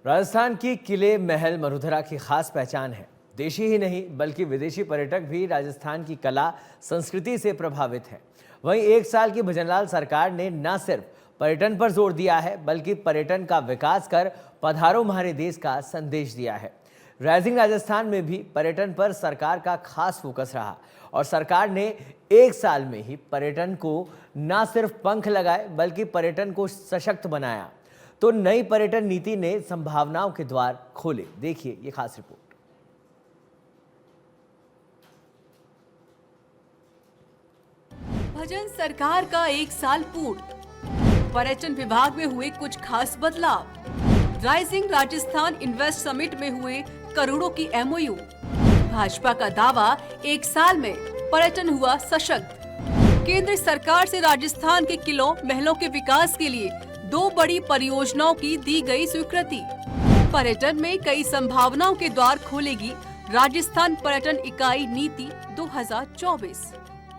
राजस्थान की किले, महल, मरुधरा की खास पहचान है। देशी ही नहीं बल्कि विदेशी पर्यटक भी राजस्थान की कला संस्कृति से प्रभावित हैं। वहीं एक साल की भजनलाल सरकार ने न सिर्फ पर्यटन पर जोर दिया है बल्कि पर्यटन का विकास कर पधारो हमारे देश का संदेश दिया है। राइजिंग राजस्थान में भी पर्यटन पर सरकार का खास फोकस रहा और सरकार ने एक साल में ही पर्यटन को न सिर्फ पंख लगाए बल्कि पर्यटन को सशक्त बनाया। तो नई पर्यटन नीति ने संभावनाओं के द्वार खोले। देखिए ये खास रिपोर्ट। भजन सरकार का एक साल पूर्ण। पर्यटन विभाग में हुए कुछ खास बदलाव। राइजिंग राजस्थान इन्वेस्ट समिट में हुए करोड़ों की एमओयू। भाजपा का दावा, एक साल में पर्यटन हुआ सशक्त। केंद्र सरकार से राजस्थान के किलों, महलों के विकास के लिए 2 बड़ी परियोजनाओं की दी गई स्वीकृति। पर्यटन में कई संभावनाओं के द्वार खोलेगी राजस्थान पर्यटन इकाई नीति 2024।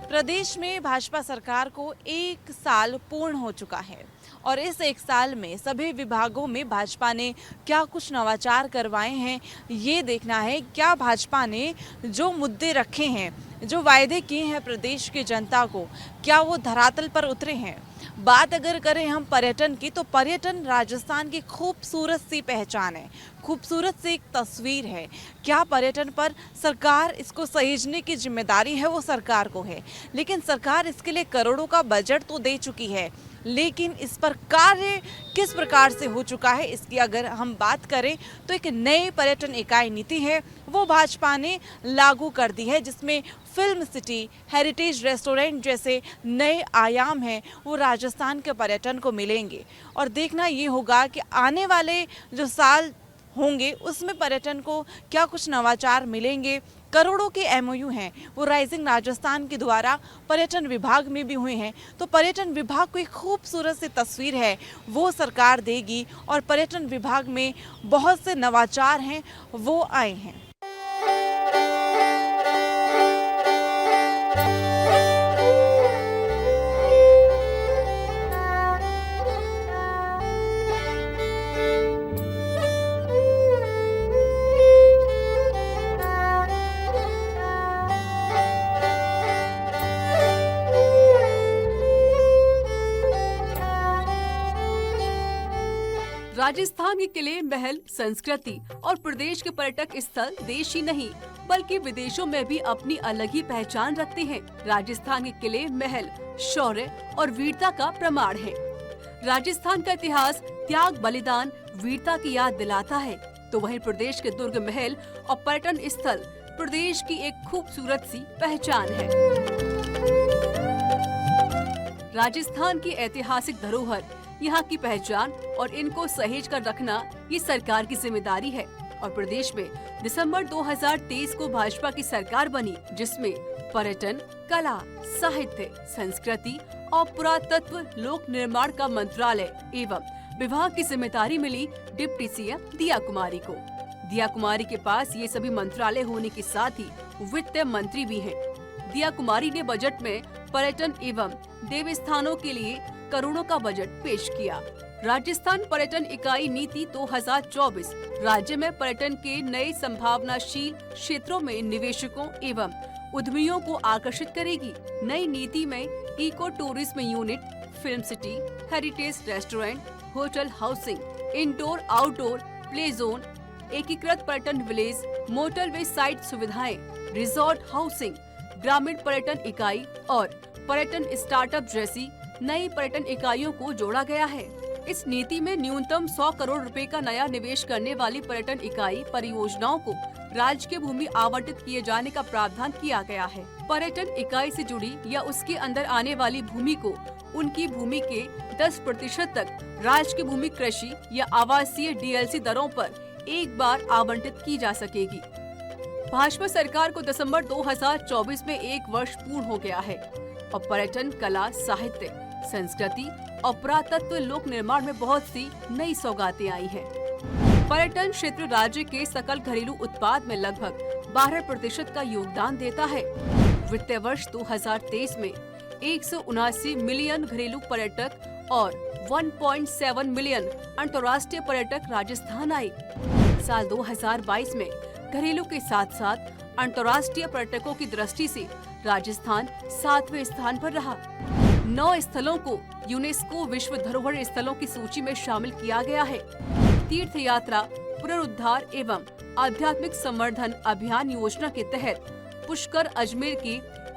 प्रदेश में भाजपा सरकार को 1 साल पूर्ण हो चुका है और इस 1 साल में सभी विभागों में भाजपा ने क्या कुछ नवाचार करवाए हैं, ये देखना है। क्या भाजपा ने जो मुद्दे रखे हैं, जो वायदे किए हैं प्रदेश की जनता को, क्या वो धरातल पर उतरे हैं। बात अगर करें हम पर्यटन की, तो पर्यटन राजस्थान की खूबसूरत सी पहचान है, खूबसूरत सी एक तस्वीर है। क्या पर्यटन पर सरकार इसको सहेजने की जिम्मेदारी है, वो सरकार को है। लेकिन सरकार इसके लिए करोड़ों का बजट तो दे चुकी है, लेकिन इस पर कार्य किस प्रकार से हो चुका है, इसकी अगर हम बात करें तो एक नई पर्यटन इकाई नीति है, वो भाजपा ने लागू कर दी है, जिसमें फिल्म सिटी, हेरिटेज रेस्टोरेंट जैसे नए आयाम हैं वो राजस्थान के पर्यटन को मिलेंगे। और देखना ये होगा कि आने वाले जो साल होंगे उसमें पर्यटन को क्या कुछ नवाचार मिलेंगे। करोड़ों के एमओयू हैं वो राइजिंग राजस्थान के द्वारा पर्यटन विभाग में भी हुए हैं, तो पर्यटन विभाग को एक खूबसूरत सी तस्वीर है वो सरकार देगी और पर्यटन विभाग में बहुत से नवाचार हैं वो आए हैं। राजस्थान के किले, महल, संस्कृति और प्रदेश के पर्यटक स्थल देश ही नहीं बल्कि विदेशों में भी अपनी अलग ही पहचान रखते हैं। राजस्थान के किले, महल शौर्य और वीरता का प्रमाण है। राजस्थान का इतिहास त्याग, बलिदान, वीरता की याद दिलाता है, तो वहीं प्रदेश के दुर्ग, महल और पर्यटन स्थल प्रदेश की एक खूबसूरत सी पहचान है। राजस्थान की ऐतिहासिक धरोहर, यहाँ की पहचान और इनको सहेज कर रखना ये सरकार की जिम्मेदारी है। और प्रदेश में दिसंबर 2023 को भाजपा की सरकार बनी, जिसमें पर्यटन, कला, साहित्य, संस्कृति और पुरातत्व, लोक निर्माण का मंत्रालय एवं विभाग की जिम्मेदारी मिली डिप्टी सीएम दिया कुमारी को। दिया कुमारी के पास ये सभी मंत्रालय होने के साथ ही वित्त मंत्री भी हैं। दिया कुमारी ने बजट में पर्यटन एवं देवस्थानों के लिए करोड़ों का बजट पेश किया। राजस्थान पर्यटन इकाई नीति 2024 राज्य में पर्यटन के नए संभावनाशील क्षेत्रों में निवेशकों एवं उद्यमियों को आकर्षित करेगी। नई नीति में eco tourism unit, film city, heritage restaurant, hotel housing, indoor outdoor play zone, एकीकृत पर्यटन विलेज, मोटरवे साइट सुविधाएं, रिजॉर्ट हाउसिंग, ग्रामीण पर्यटन इकाई और पर्यटन स्टार्टअप जैसी नई पर्यटन इकाइयों को जोड़ा गया है। इस नीति में न्यूनतम 100 करोड़ रुपए का नया निवेश करने वाली पर्यटन इकाई परियोजनाओं को राज्य की भूमि आवंटित किए जाने का प्रावधान किया गया है। पर्यटन इकाई से जुड़ी या उसके अंदर आने वाली भूमि को उनकी भूमि के 10% तक राज्य की भूमि कृषि या आवासीय डीएलसी दरों पर एक बार आवंटित की जा सकेगी। भाजपा सरकार को दिसंबर 2024 में 1 वर्ष पूर्ण हो गया है और पर्यटन, कला, साहित्य, संस्कृति और पुरातत्व, लोक निर्माण में बहुत सी नई सौगातें आई हैं। पर्यटन क्षेत्र राज्य के सकल घरेलू उत्पाद में लगभग 12% का योगदान देता है। वित्तीय वर्ष 2023 में 179 मिलियन घरेलू पर्यटक और 1.7 मिलियन अंतर्राष्ट्रीय पर्यटक राजस्थान आए। साल 2022 में घरेलू के साथ साथ अंतर्राष्ट्रीय पर्यटकों की दृष्टि से राजस्थान 7वें स्थान पर रहा। 9 स्थलों को यूनेस्को विश्व धरोहर स्थलों की सूची में शामिल किया गया है। तीर्थ यात्रा पुनरुद्धार एवं आध्यात्मिक संवर्धन अभियान योजना के तहत पुष्कर अजमेर की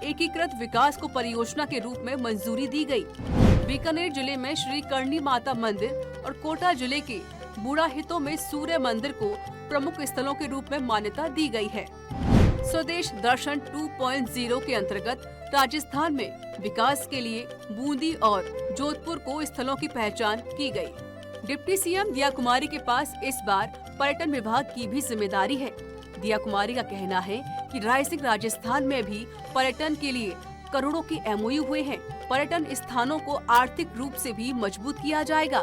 एकीकृत विकास को परियोजना के रूप में मंजूरी दी गई। बीकानेर जिले में श्री करणी माता मंदिर और कोटा जिले के बूढ़ाहितों में सूर्य मंदिर को प्रमुख स्थलों के रूप में मान्यता दी गई है। स्वदेश दर्शन 2.0 के अंतर्गत राजस्थान में विकास के लिए बूंदी और जोधपुर को स्थलों की पहचान की गई। डिप्टी सीएम दिया कुमारी के पास इस बार पर्यटन विभाग की भी जिम्मेदारी है। दिया कुमारी का कहना है कि रायसिंह राजस्थान में भी पर्यटन के लिए करोड़ों की एमओयू हुए हैं। पर्यटन स्थानों को आर्थिक रूप से भी मजबूत किया जाएगा।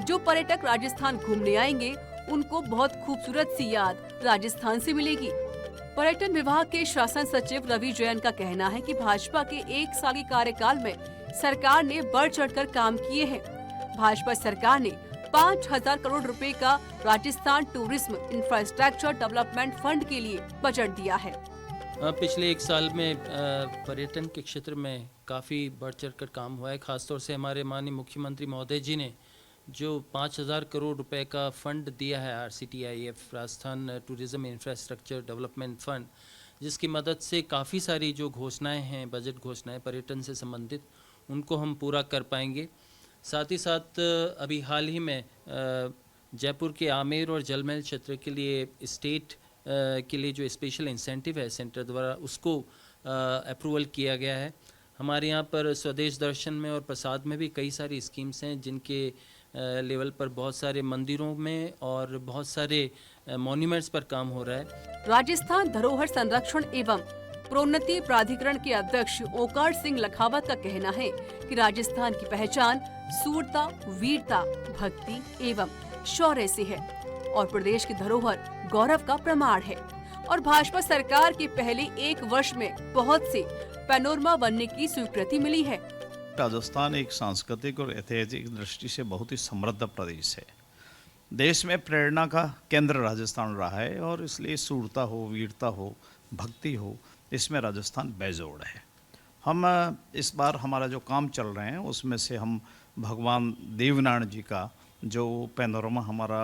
जो पर्यटक राजस्थान घूमने आएंगे उनको बहुत खूबसूरत सी याद राजस्थान से मिलेगी। पर्यटन विभाग के शासन सचिव रवि जैन का कहना है कि भाजपा के 1 साल के कार्यकाल में सरकार ने बढ़ चढ़कर काम किए हैं। भाजपा सरकार ने 5,000 करोड़ रुपए का Rajasthan tourism infrastructure development fund के लिए बजट दिया है। पिछले 1 साल में पर्यटन के क्षेत्र में काफ़ी बढ़ चढ़कर काम हुआ है। खासतौर से हमारे माननीय मुख्यमंत्री महोदय जी ने जो 5,000 करोड़ रुपए का फंड दिया है RCTIF Rajasthan tourism infrastructure development fund, जिसकी मदद से काफ़ी सारी जो घोषणाएं हैं, बजट घोषणाएं पर्यटन से संबंधित, उनको हम पूरा कर पाएंगे। साथ ही साथ अभी हाल ही में जयपुर के आमेर और जलमहल क्षेत्र के लिए स्टेट के लिए जो स्पेशल इंसेंटिव है सेंटर द्वारा, उसको अप्रूवल किया गया है। हमारे यहाँ पर स्वदेश दर्शन में और प्रसाद में भी कई सारी स्कीम्स हैं जिनके लेवल पर बहुत सारे मंदिरों में और बहुत सारे मॉन्यूमेंट्स पर काम हो रहा है। राजस्थान धरोहर संरक्षण एवं प्रोन्नति प्राधिकरण के अध्यक्ष ओकार सिंह लखावत का कहना है कि राजस्थान की पहचान सूरता, वीरता, भक्ति एवं शौर्य से है और प्रदेश की धरोहर गौरव का प्रमाण है। और भाजपा सरकार के पहले 1 वर्ष में बहुत से पैनोरमा बनने की स्वीकृति मिली है। राजस्थान एक सांस्कृतिक और ऐतिहासिक दृष्टि से बहुत ही समृद्ध प्रदेश है। देश में प्रेरणा का केंद्र राजस्थान रहा है और इसलिए सूरता हो, वीरता हो, भक्ति हो, इसमें राजस्थान बेजोड़ है। हम इस बार हमारा जो काम चल रहे हैं उसमें से हम भगवान देवनारायण जी का जो पैनोरमा हमारा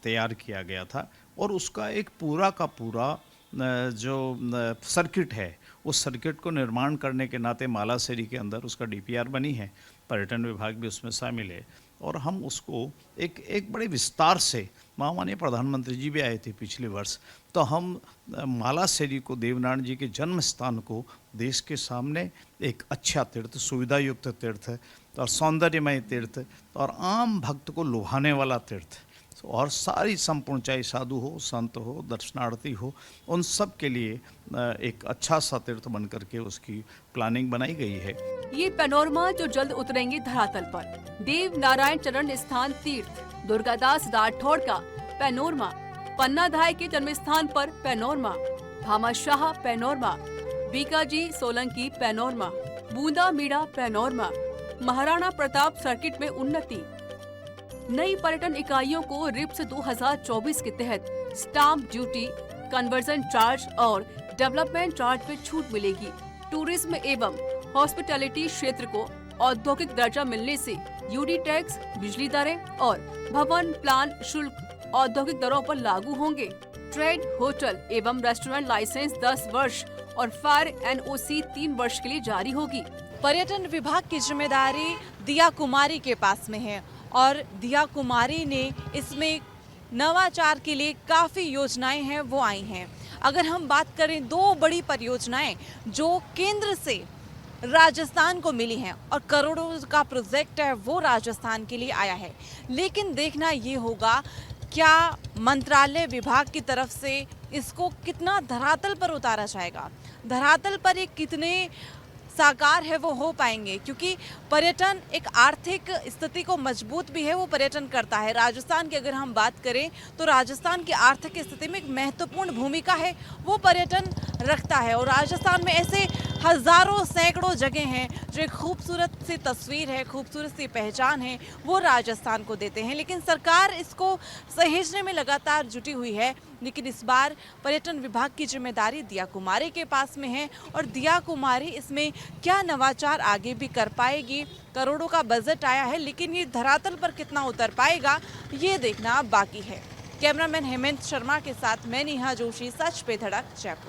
तैयार किया गया था और उसका एक पूरा का पूरा जो सर्किट है, उस सर्किट को निर्माण करने के नाते मालासेरी के अंदर उसका DPR बनी है। पर्यटन विभाग भी उसमें शामिल है और हम उसको एक बड़े विस्तार से, माननीय प्रधानमंत्री जी भी आए थे पिछले वर्ष, तो हम मालासेरी को, देवनारायण जी के जन्म स्थान को देश के सामने एक अच्छा तीर्थ, सुविधा युक्त तीर्थ और सौंदर्यमय तीर्थ और आम भक्त को लुभाने वाला तीर्थ और सारी संपूर्ण, चाहे साधु हो, संत हो, दर्शनार्थी हो, उन सब के लिए एक अच्छा सा तीर्थ बन करके उसकी प्लानिंग बनाई गई है। ये पैनोरमा जो जल्द उतरेंगे धरातल पर। देव नारायण चरण स्थान तीर्थ, दुर्गादास राठौड़ का पैनोरमा, पन्नाधाय के जन्म स्थान पर panorama, Bhamashah panorama, Bikaji Solanki panorama, बूंदा मीड़ा पैनोरमा, महाराणा प्रताप सर्किट में उन्नति। नई पर्यटन इकाइयों को रिप्स 2024 के तहत स्टाम्प ड्यूटी, कन्वर्जन चार्ज और डेवलपमेंट चार्ज में छूट मिलेगी। टूरिज्म एवं हॉस्पिटैलिटी क्षेत्र को औद्योगिक दर्जा मिलने से यूडी टैक्स, बिजली दरें और भवन प्लान शुल्क औद्योगिक दरों पर लागू होंगे। ट्रेड, होटल एवं रेस्टोरेंट लाइसेंस 10 वर्ष और फायर NOC 3 वर्ष के लिए जारी होगी। पर्यटन विभाग की जिम्मेदारी दिया कुमारी के पास में है और दिया कुमारी ने इसमें नवाचार के लिए काफ़ी योजनाएं हैं वो आई हैं। अगर हम बात करें 2 बड़ी परियोजनाएं जो केंद्र से राजस्थान को मिली हैं और करोड़ों का प्रोजेक्ट है वो राजस्थान के लिए आया है, लेकिन देखना ये होगा क्या मंत्रालय विभाग की तरफ से इसको कितना धरातल पर उतारा जाएगा, धरातल पर ये कितने साकार है वो हो पाएंगे, क्योंकि पर्यटन एक आर्थिक स्थिति को मजबूत भी है, वो पर्यटन करता है। राजस्थान की अगर हम बात करें तो राजस्थान की आर्थिक स्थिति में एक महत्वपूर्ण भूमिका है वो पर्यटन रखता है और राजस्थान में ऐसे हजारों सैकड़ों जगह हैं जो एक खूबसूरत सी तस्वीर है, खूबसूरत सी पहचान है, वो राजस्थान को देते हैं। लेकिन सरकार इसको सहेजने में लगातार जुटी हुई है। लेकिन इस बार पर्यटन विभाग की जिम्मेदारी दिया कुमारी के पास में है और दिया कुमारी इसमें क्या नवाचार आगे भी कर पाएगी। करोड़ों का बजट आया है, लेकिन ये धरातल पर कितना उतर पाएगा ये देखना बाकी है। कैमरामैन हेमंत शर्मा के साथ मैं नेहा जोशी, सच पे धड़क, जयपुर।